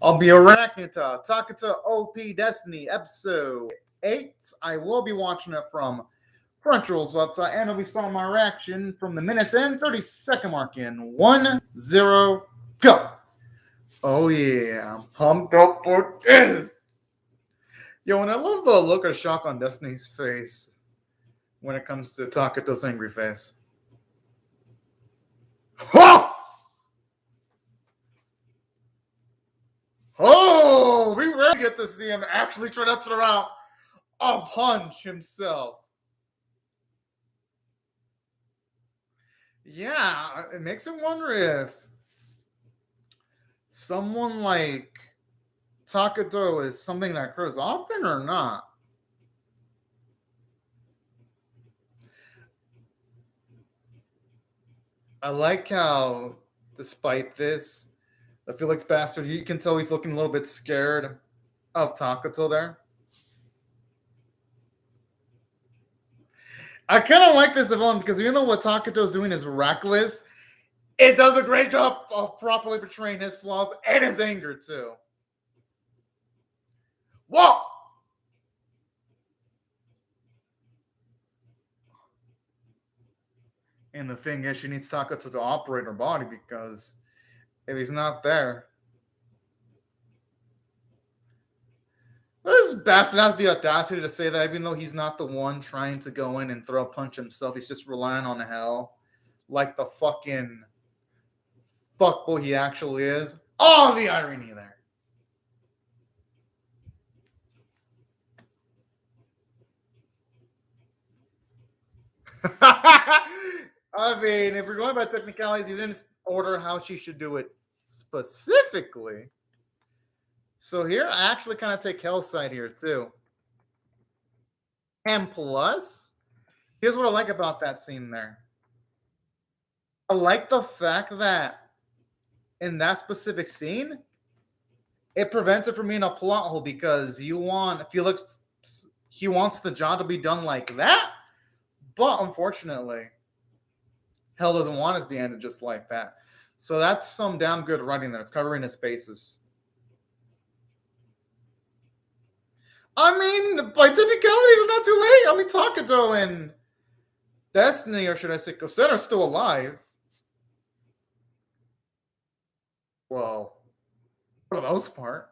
I'll be Arachnita, Takata op.Destiny, episode 8. I will be watching it from Crunchyroll's website, and I'll be starting my reaction from the minutes and 30-second mark in 1-0, go. Oh yeah, I'm pumped up for this. Yo, and I love the look of shock on Destiny's face when it comes to Takato's angry face. Ha! Oh, we rarely get to see him actually try to throw out a punch himself. Yeah, it makes him wonder if someone like Takato is something that occurs often or not. I like how, despite this, the Felix bastard, you can tell he's looking a little bit scared of Takato there. I kind of like this development because even though what Takato's doing is reckless, it does a great job of properly portraying his flaws and his anger too. Whoa! And the thing is, she needs Takato to operate her body because if he's not there, this bastard has the audacity to say that even though he's not the one trying to go in and throw a punch himself, he's just relying on hell like the fucking fuckboy he actually is. Oh, the irony there. I mean, if we're going by technicalities, he didn't order how she should do it specifically. So here, I actually kind of take Hell's side here too. And plus, here's what I like about that scene there. I like the fact that in that specific scene, it prevents it from being a plot hole because you want Felix, he wants the job to be done like that, but unfortunately, Hell doesn't want it to be ended just like that. So that's some damn good writing there. It's covering his bases. I mean, by technicalities, it's not too late. I mean, Takato and Destiny, or should I say Cosette, are still alive. Well, for the most part.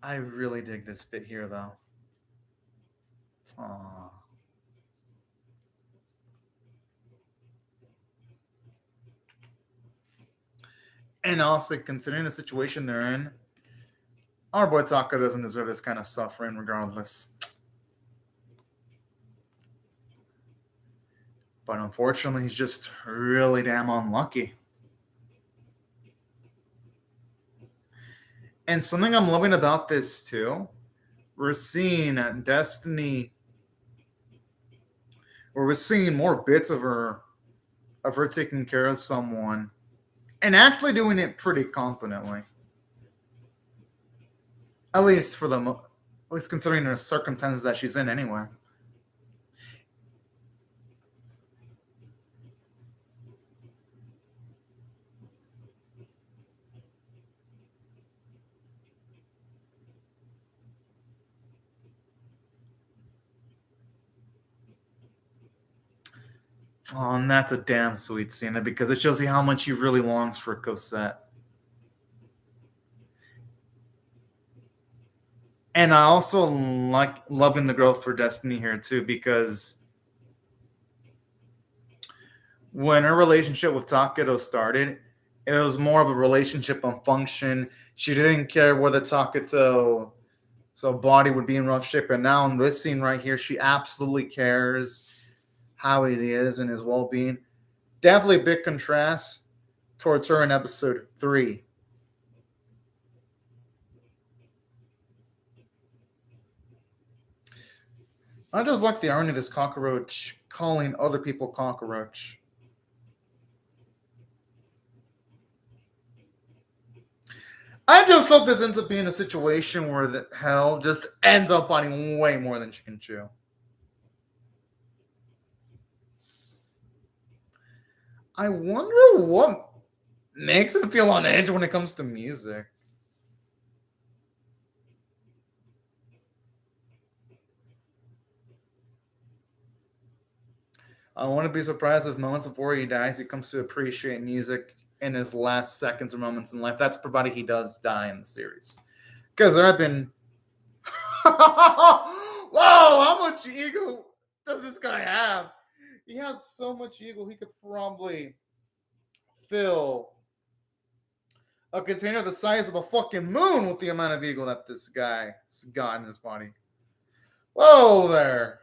I really dig this bit here, though. Aww. And also, considering the situation they're in, our boy Taka doesn't deserve this kind of suffering regardless. But unfortunately, he's just really damn unlucky. And something I'm loving about this too, we're seeing Destiny, or we're seeing more bits of her taking care of someone and actually doing it pretty confidently. At least considering the circumstances that she's in anyway. Oh, and that's a damn sweet scene because it shows you how much he really longs for Cosette. And I also like loving the growth for Destiny here too because when her relationship with Takato started, it was more of a relationship on function. She didn't care whether Takato body would be in rough shape. And now in this scene right here, she absolutely cares how he is and his well-being. Definitely a big contrast towards her in episode 3. I just like the irony of this cockroach calling other people cockroach. I just hope this ends up being a situation where the Hell just ends up biting way more than she can chew. I wonder what makes him feel on edge when it comes to music. I wouldn't be surprised if moments before he dies, he comes to appreciate music in his last seconds or moments in life. That's provided he does die in the series. Because there have been. Whoa! How much ego does this guy have? He has so much ego, he could probably fill a container the size of a fucking moon with the amount of ego that this guy's got in his body. Whoa there.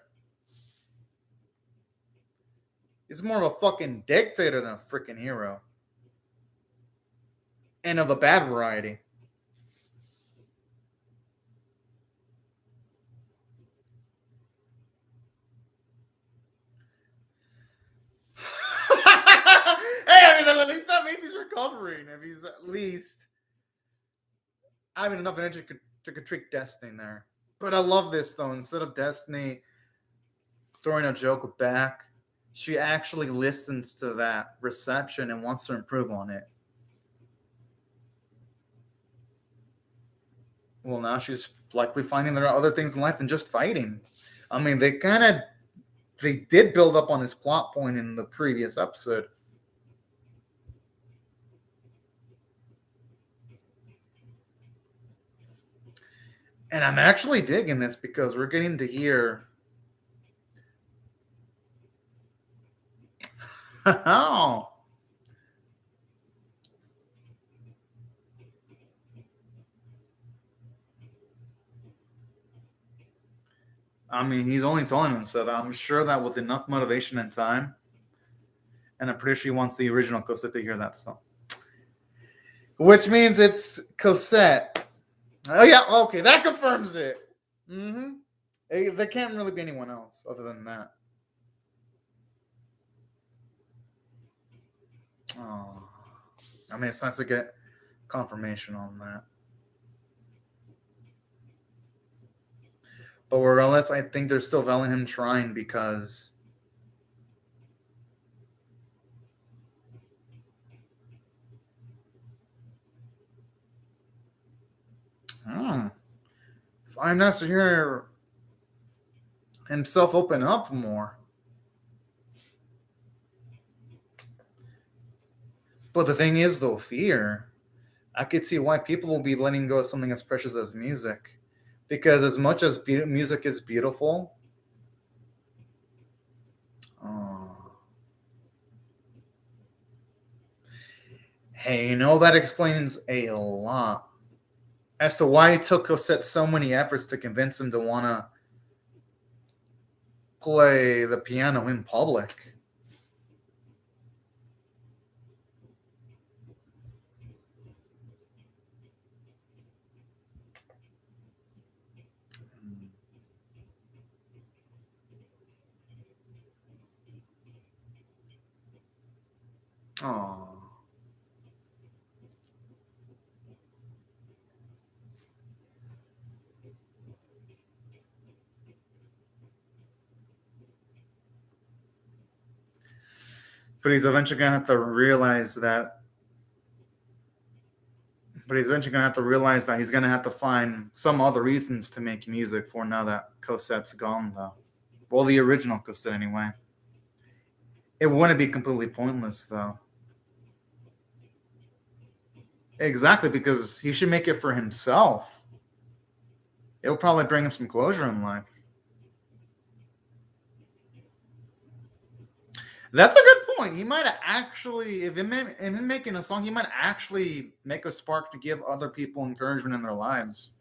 He's more of a fucking dictator than a freaking hero. And of the bad variety. Hey, I mean, at least that means he's recovering. If he's at least having enough energy to critique Destiny there. But I love this, though. Instead of Destiny throwing a joke back, she actually listens to that reception and wants to improve on it. Well, now she's likely finding there are other things in life than just fighting. I mean, they did build up on his plot point in the previous episode. And I'm actually digging this because we're getting to hear. Oh. I mean, he's only telling himself. I'm sure that with enough motivation and time, and I'm pretty sure he wants the original Cosette to hear that song. Which means it's Cosette. Oh, yeah, okay, that confirms it. Mm-hmm. There can't really be anyone else other than that. Oh. I mean, it's nice to get confirmation on that. But regardless, I think they're still valuing him trying because it's nice to hear himself open up more. But the thing is, though, fear. I could see why people will be letting go of something as precious as music. Because as much as music is beautiful, hey, that explains a lot as to why it took Cosette so many efforts to convince him to want to play the piano in public. Oh. But he's eventually going to have to realize that. But he's eventually going to have to realize that he's going to have to find some other reasons to make music for now that Cosette's gone, though. Well, the original Cosette, anyway. It wouldn't be completely pointless, though. Exactly, because he should make it for himself. It'll probably bring him some closure in life. That's a good point. He might actually, if him making a song, he might actually make a spark to give other people encouragement in their lives.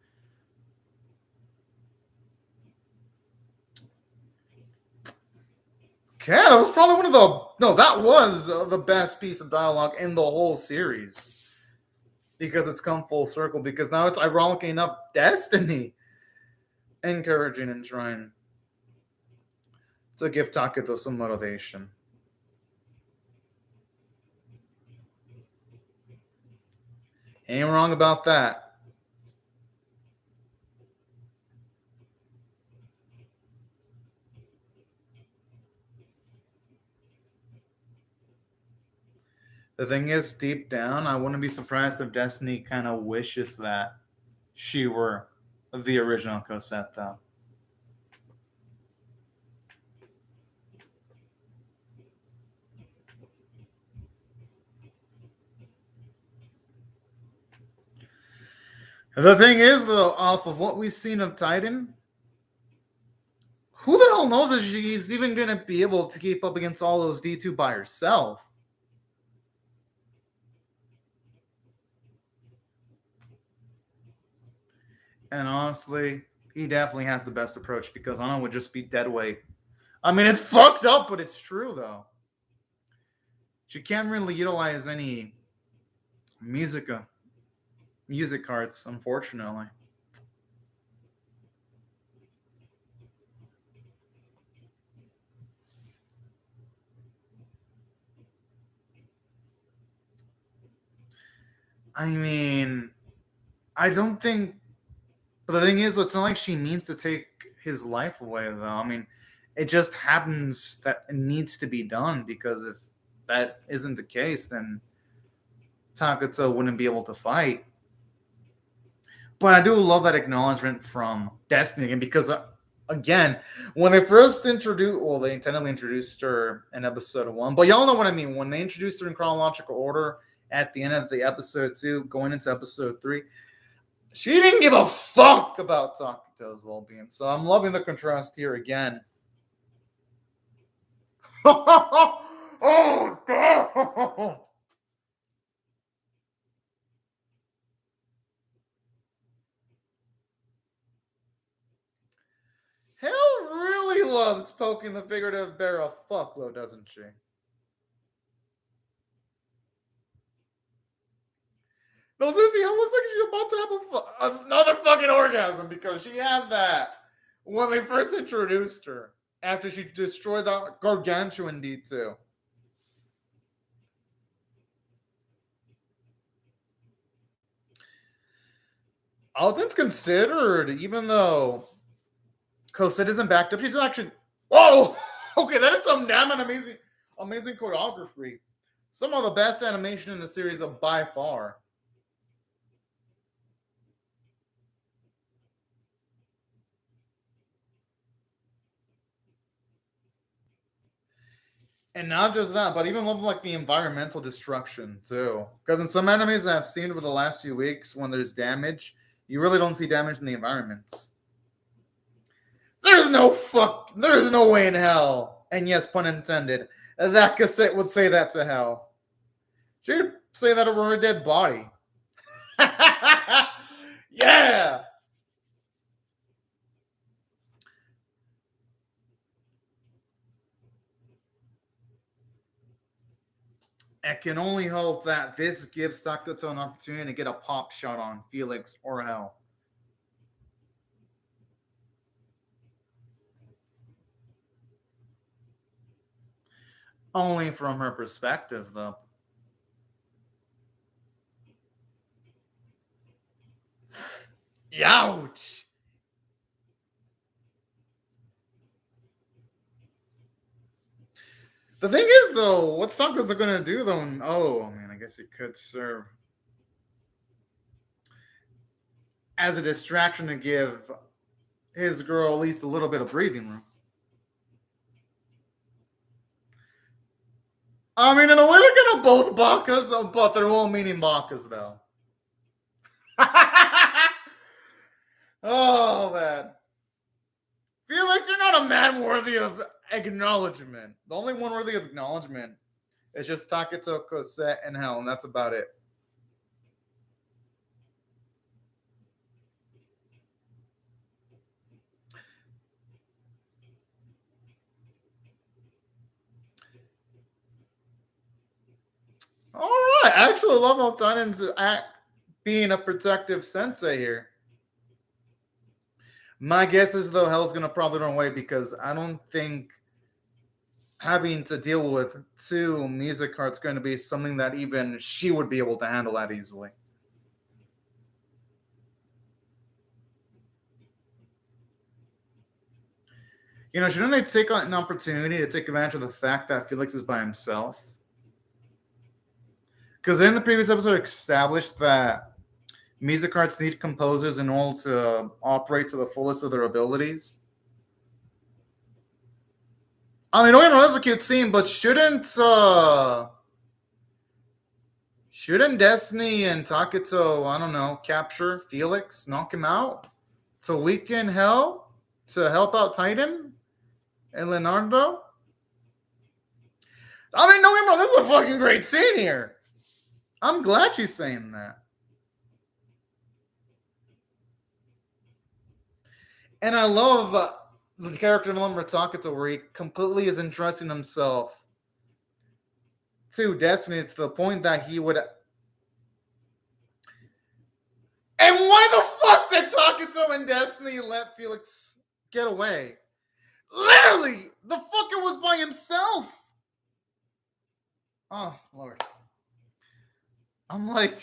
Okay, that was probably one of that was the best piece of dialogue in the whole series. Because it's come full circle, because now it's ironically enough Destiny encouraging and trying to give Taketo some motivation. Ain't wrong about that. The thing is, deep down, I wouldn't be surprised if Destiny kind of wishes that she were the original Cosette, though. The thing is, though, off of what we've seen of Titan, who the hell knows if she's even going to be able to keep up against all those D2 by herself? And honestly, he definitely has the best approach because Ana would just be dead weight. I mean, it's fucked up, but it's true, though. She can't really utilize any music cards, unfortunately. I mean, I don't think. But the thing is, it's not like she means to take his life away, though. I mean, it just happens that it needs to be done because if that isn't the case, then Takuto wouldn't be able to fight. But I do love that acknowledgement from Destiny again because, again, when they first introduced, well, they intendedly introduced her in episode 1, but y'all know what I mean. When they introduced her in chronological order at the end of the episode 2, going into episode 3, she didn't give a fuck about Takuto's well-being. So I'm loving the contrast here again. Oh, God. Hell really loves poking the figurative bear a fuckload, doesn't she? No, seriously, it looks like she's about to have another fucking orgasm because she had that when they first introduced her after she destroyed the gargantuan D2. All things considered, even though Cosette isn't backed up, she's actually. Whoa! Okay, that is some damn amazing choreography. Some of the best animation in the series of by far. And not just that, but even love like the environmental destruction too. Because in some animes I've seen over the last few weeks, when there's damage, you really don't see damage in the environments. There's no way in hell, and yes, pun intended, that cassette would say that to hell. She'd say that over her dead body. Yeah! I can only hope that this gives Takuto an opportunity to get a pop shot on Felix or Hell. Only from her perspective, though. Ouch! The thing is, though, what's Takuto going to do, though? Oh, man, I guess it could serve as a distraction to give his girl at least a little bit of breathing room. I mean, in a way, they're kind of both bakas, but they're all meaning bakas, though. Oh, man. Felix, you're not a man worthy of acknowledgement. The only one worthy of acknowledgement is just Takuto, Cosette, and Hell, and that's about it. All right. I actually love how Tanen's being a protective sensei here. My guess is, though, Hell's going to probably run away because I don't think having to deal with two music cards going to be something that even she would be able to handle that easily. You know, shouldn't they take an opportunity to take advantage of the fact that Felix is by himself? Because in the previous episode, established that music arts need composers in order to operate to the fullest of their abilities. I mean, don't get me wrong, that's a cute scene, but shouldn't Destiny and Taketo, I don't know, capture Felix, knock him out, to weaken Hell, to help out Titan and Leonardo? I mean, don't get me wrong, this is a fucking great scene here. I'm glad she's saying that. And I love the character development of Taketo, where he completely is entrusting himself to Destiny to the point that he would. And why the fuck did Taketo and Destiny let Felix get away? Literally, the fucker was by himself. Oh, Lord. I'm like,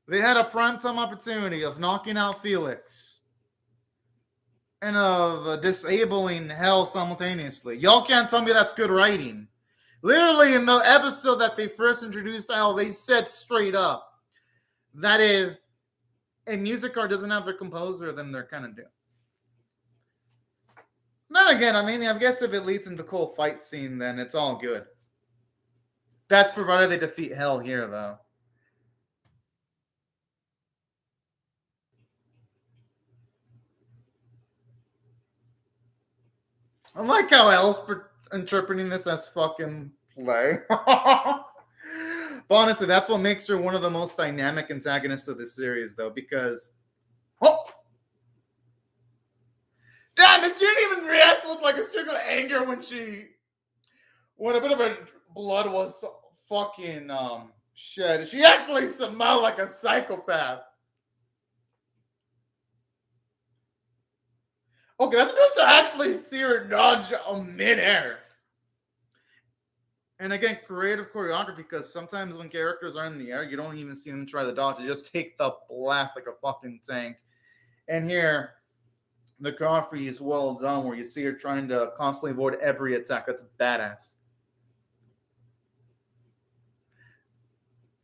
they had a primetime opportunity of knocking out Felix and of disabling Hell simultaneously. Y'all can't tell me that's good writing. Literally, in the episode that they first introduced Hell, they said straight up that if a music art doesn't have their composer, then they're kind of doomed. Then again, I mean, I guess if it leads into the cool fight scene, then it's all good. That's provided they defeat Hell here, though. I like how Hell's interpreting this as fucking play. But honestly, that's what makes her one of the most dynamic antagonists of the series, though, because damn it, she didn't even react with like a streak of anger when a bit of her blood was fucking shed. She actually smelled like a psychopath. Okay, that's supposed to actually see her dodge midair. And again, creative choreography, because sometimes when characters are in the air, you don't even see them try the dodge. You just take the blast like a fucking tank. And here, the choreography is well done, where you see her trying to constantly avoid every attack. That's badass.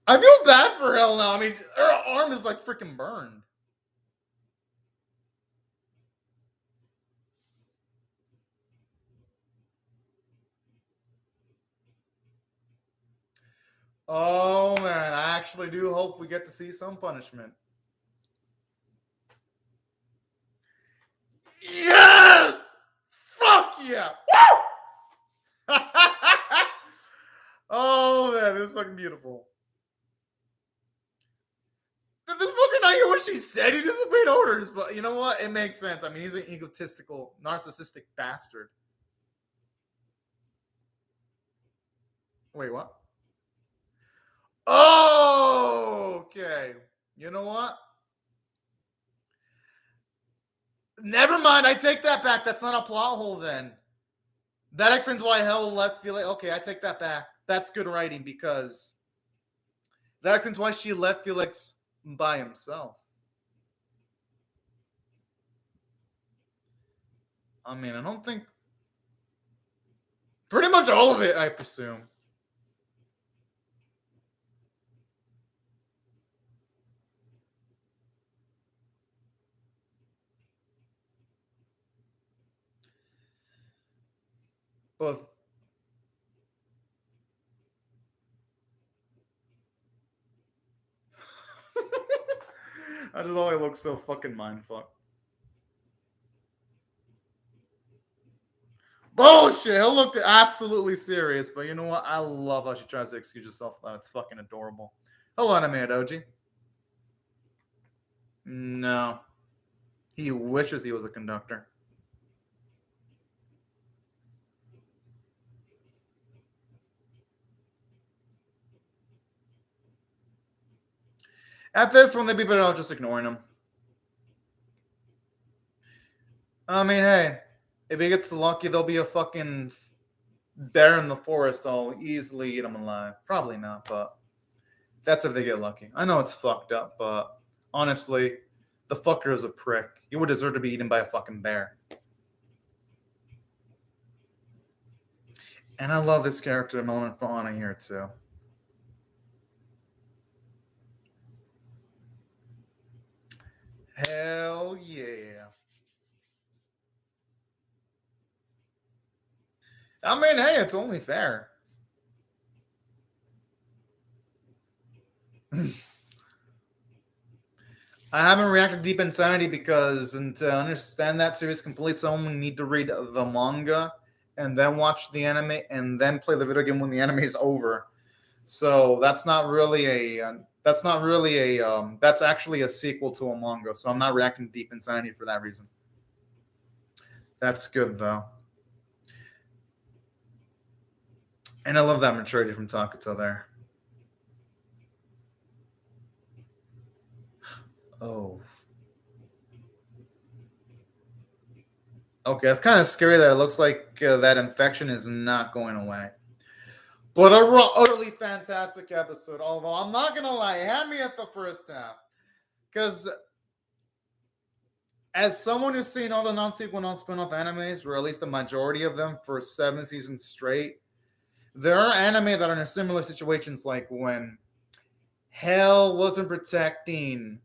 I feel bad for Hell now. I mean, her arm is like freaking burned. Oh man, I actually do hope we get to see some punishment. Yes! Fuck yeah! Woo! Oh man, this is fucking beautiful. Did this fucker not hear what she said? He disobeyed orders, but you know what? It makes sense. I mean, he's an egotistical, narcissistic bastard. Wait, what? Oh, okay. You know what? Never mind. I take that back. That's not a plot hole then. That explains why Hell left Felix. Okay, I take that back. That's good writing, because that explains why she left Felix by himself. I mean, I don't think. Pretty much all of it, I presume. But I just always look so fucking mindfuck. Bullshit. He'll look absolutely serious, but you know what? I love how she tries to excuse herself. Oh, it's fucking adorable. Hello, anime doji. No. He wishes he was a conductor. At this point, they'd be better off just ignoring him. I mean, hey, if he gets lucky, there'll be a fucking bear in the forest. I'll easily eat him alive. Probably not, but that's if they get lucky. I know it's fucked up, but honestly, the fucker is a prick. He would deserve to be eaten by a fucking bear. And I love this character moment for Anna here, too. Hell yeah. I mean, hey, it's only fair. I haven't reacted Deep Insanity because, and to understand that series completely, someone need to read the manga and then watch the anime and then play the video game when the anime is over. So that's not really a. That's not really a. That's actually a sequel to a manga. So I'm not reacting to Deep Insanity for that reason. That's good though, and I love that maturity from Takuto there. Oh, okay. It's kind of scary that it looks like that infection is not going away. But a utterly fantastic episode. Although I'm not gonna lie, had me at the first half because as someone who's seen all the non-sequel, non-spin-off animes, or at least the majority of them for 7 seasons straight, there are anime that are in similar situations, like when Hell wasn't protecting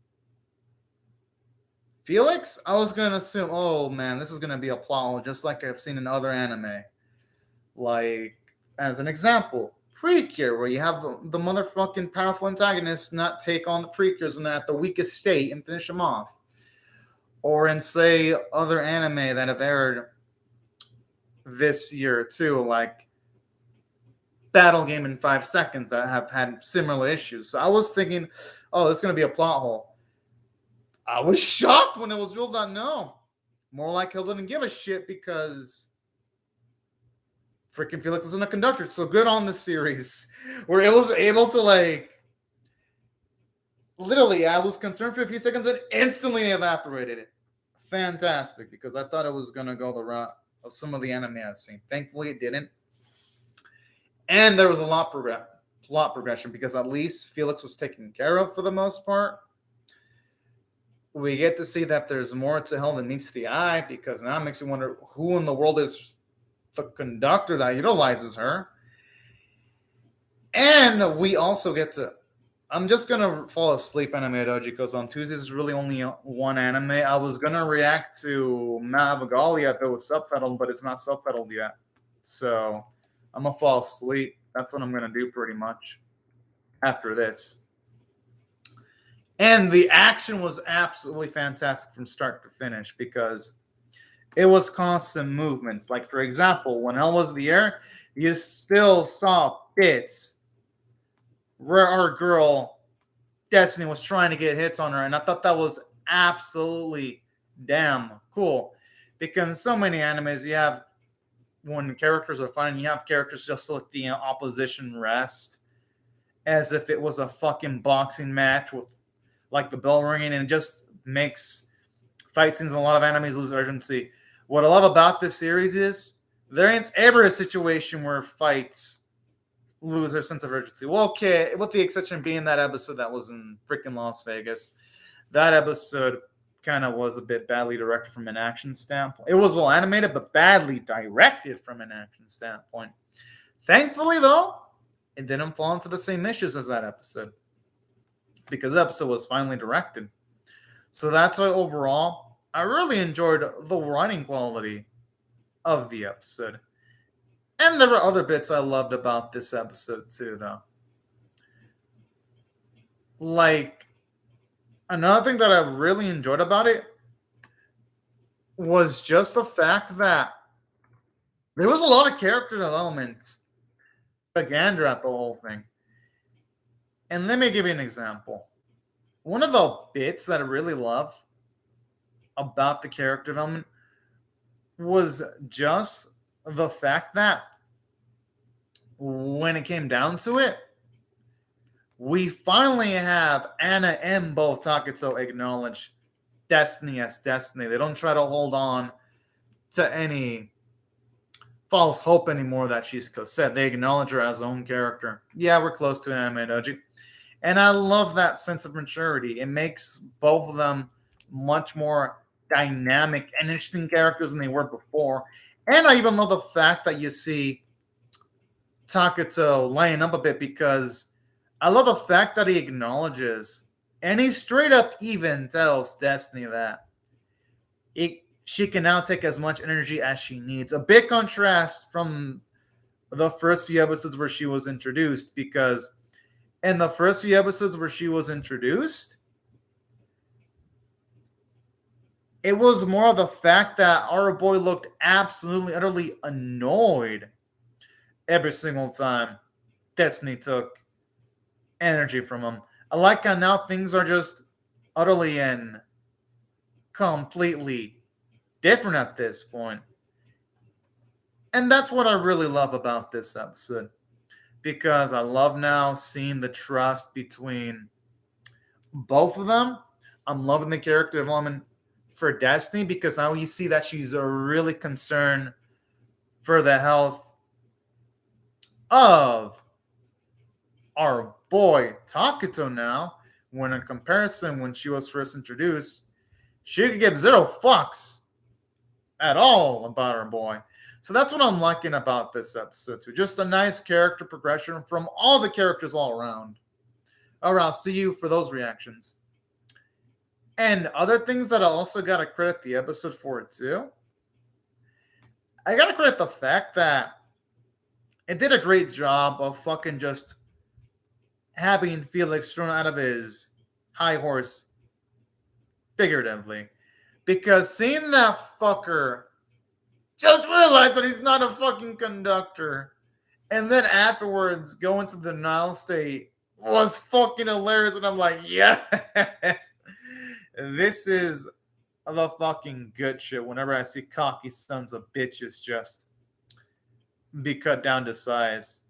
Felix. I was gonna assume, oh man, this is gonna be a plot hole, just like I've seen in other anime. Like, as an example, Precure, where you have the motherfucking powerful antagonists not take on the Precures when they're at the weakest state and finish them off. Or in, say, other anime that have aired this year too, like Battle Game in 5 Seconds, that have had similar issues. So I was thinking, oh, this is going to be a plot hole. I was shocked when it was revealed that no. More like he didn't give a shit because freaking Felix isn't a conductor. So good on the series where it was able to, like, literally, I was concerned for a few seconds and instantly evaporated it. Fantastic, because I thought it was going to go the route of some of the anime I've seen. Thankfully, it didn't. And there was a plot progression because at least Felix was taken care of for the most part. We get to see that there's more to hell than meets the eye, because now it makes you wonder who in the world is the conductor that utilizes her. And we also get to... I'm just going to fall asleep anime doji because on Tuesdays is really only one anime. I was going to react to Mavagali if it was subtitled, but it's not subtitled yet. So I'm going to fall asleep. That's what I'm going to do pretty much after this. And the action was absolutely fantastic from start to finish because it was constant movements. Like, for example, when Hell was the air, you still saw bits where our girl Destiny was trying to get hits on her, and I thought that was absolutely damn cool. Because in so many animes, you have, when characters are fighting, you have characters just let the opposition rest as if it was a fucking boxing match with, like, the bell ringing, and it just makes fight scenes in a lot of animes lose urgency. What I love about this series is there ain't ever a situation where fights lose their sense of urgency. Well, okay, with the exception being that episode that was in freaking Las Vegas. That episode kind of was a bit badly directed from an action standpoint. It was well animated, but badly directed from an action standpoint. Thankfully, though, it didn't fall into the same issues as that episode, because the episode was finally directed. So that's why overall, I really enjoyed the writing quality of the episode. And there were other bits I loved about this episode too, though. Like, another thing that I really enjoyed about it was just the fact that there was a lot of character development began throughout the whole thing. And let me give you an example. One of the bits that I really love about the character development was just the fact that when it came down to it, we finally have Anna and both Takuto acknowledge Destiny as Destiny. They don't try to hold on to any false hope anymore that she's Cosette. They acknowledge her as her own character. Yeah, we're close to an anime doji. And I love that sense of maturity. It makes both of them much more dynamic and interesting characters than they were before. And I even love the fact that you see Takuto lighten up a bit, because I love the fact that he acknowledges And he straight up even tells Destiny that she can now take as much energy as she needs. A big contrast from the first few episodes where she was introduced, because in the first few episodes where she was introduced, it was more of the fact that our boy looked absolutely, utterly annoyed every single time Destiny took energy from him. I like how now things are just utterly and completely different at this point. And that's what I really love about this episode. Because I love now seeing the trust between both of them. I'm loving the character development for Destiny because now you see that she's really concerned for the health of our boy Takuto now. When in comparison, when she was first introduced, she could give zero fucks at all about her boy. So that's what I'm liking about this episode too. Just a nice character progression from all the characters all around. All right, I'll see you for those reactions. And other things that I also got to credit the episode for too. I got to credit the fact that it did a great job of fucking just having Felix thrown out of his high horse figuratively. Because seeing that fucker just realize that he's not a fucking conductor and then afterwards go into the denial state was fucking hilarious. And I'm like, yes, this is the fucking good shit. Whenever I see cocky sons of bitches just be cut down to size,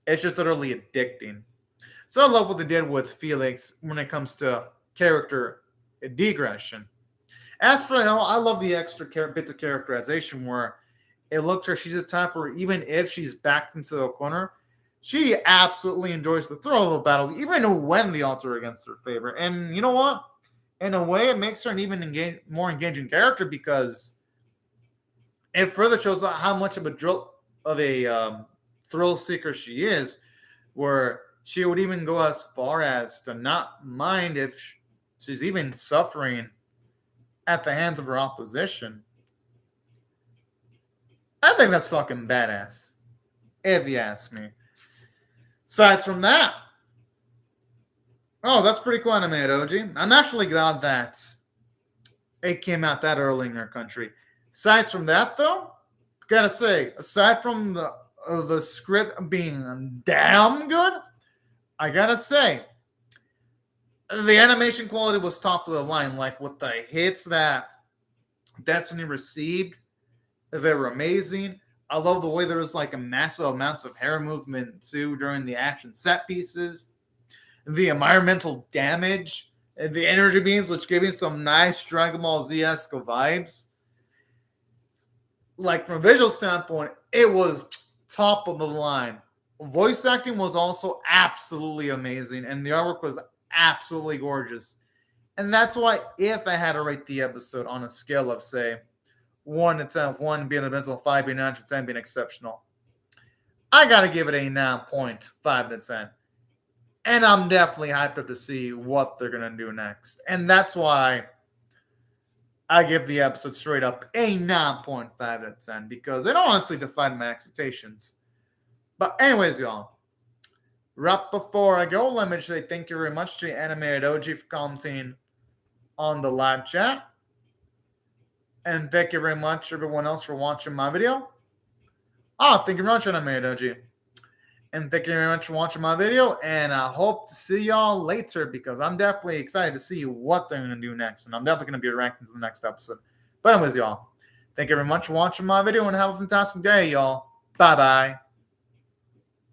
it's just utterly addicting. So I love what they did with Felix when it comes to character degression. As for now, I love the extra bits of characterization where it looks like she's a type where even if she's backed into the corner, she absolutely enjoys the thrill of a battle, even when the odds are against her favor. And you know what? In a way, it makes her an even more engaging character because it further shows how much of a thrill seeker she is, where she would even go as far as to not mind if she's even suffering at the hands of her opposition. I think that's fucking badass, if you ask me. Aside from that, oh, that's pretty cool animated, OG. I'm actually glad that it came out that early in our country. Aside from that, though, gotta say, aside from the script being damn good, I gotta say, the animation quality was top of the line. Like with the hits that Destiny received, they were amazing. I love the way there was like a massive amounts of hair movement too during the action set pieces. The environmental damage, and the energy beams, which gave me some nice Dragon Ball Z-esque vibes. Like from a visual standpoint, it was top of the line. Voice acting was also absolutely amazing, and the artwork was absolutely gorgeous. And that's why if I had to rate the episode on a scale of, say, 1 to 10, 1 being abysmal, 5 being 9 to 10 being exceptional, I got to give it a 9.5 to 10. And I'm definitely hyped up to see what they're going to do next. And that's why I give the episode straight up a 9.5 out of 10 because it honestly defied my expectations. But anyways, y'all, right before I go, let me just say thank you very much to Animated OG for commenting on the live chat. And thank you very much, everyone else, for watching my video. Thank you very much, Animated OG. And thank you very much for watching my video. And I hope to see y'all later because I'm definitely excited to see what they're going to do next. And I'm definitely going to be reacting to the next episode. But anyways, y'all, thank you very much for watching my video and have a fantastic day, y'all. Bye-bye.